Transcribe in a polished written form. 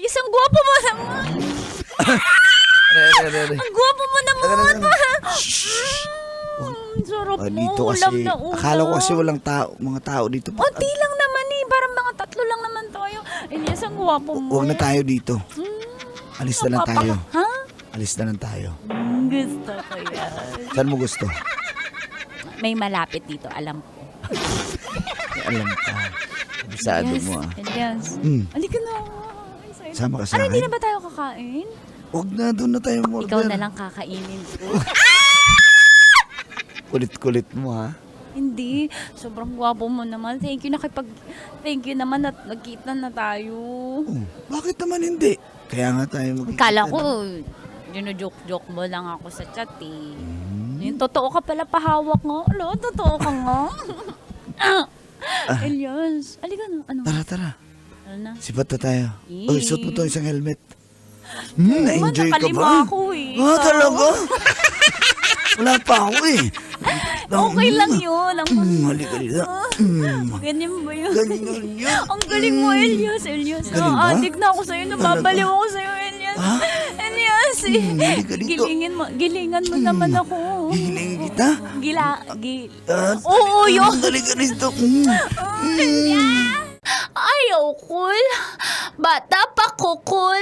Elias, ang gwapo mo naman. Ang gwapo mo naman. Sarap mo, Dito ulam kasi, na ulam. akala ko kasi walang tao, mga tao dito. Unti lang naman eh. Parang mga 3 lang naman tayo. Elias, ang gwapo mo. Huwag na tayo dito. Alis na lang tayo. Ha? Alis na lang tayo. Gusto ko yan. Saan mo gusto? May malapit dito, alam ko. Alam ka. Bisado Yes, mo Elias. Halika na. Excited. Sama ka sa Ano, hindi akin? na ba tayo kakain? Huwag na, doon na tayo order. Ikaw na lang kakainin ko. Kulit-kulit mo ha. Hindi. Sobrang gwapo mo naman. Thank you naman at nagkita na tayo. Bakit naman hindi? Kaya nga tayo magkikita. Kala ko, joke mo lang ako sa chat eh. Yung totoo ka pala pahawak nga. Alo, totoo ka nga. Elias, alika na. Ano? Tara. Ano na? Sipat na tayo. Eh. Suot mo to isang helmet. Naman, Na-enjoy ka nakalima ba? ako eh. Talaga? Wala pa ako eh. Okay lang yun. Halika dito. Ganyan ba yun? Ganyan yun. Ang galing mo, Elias. Galing ba? Adik na ako sa'yo. Nababaliw ako sa'yo, Elias. Ha? Elias, halika dito. Gilingan mo naman ako. Hihiling kita. Oo, yun. Halika dito. Ayaw, cool. Bata pa ko, cool.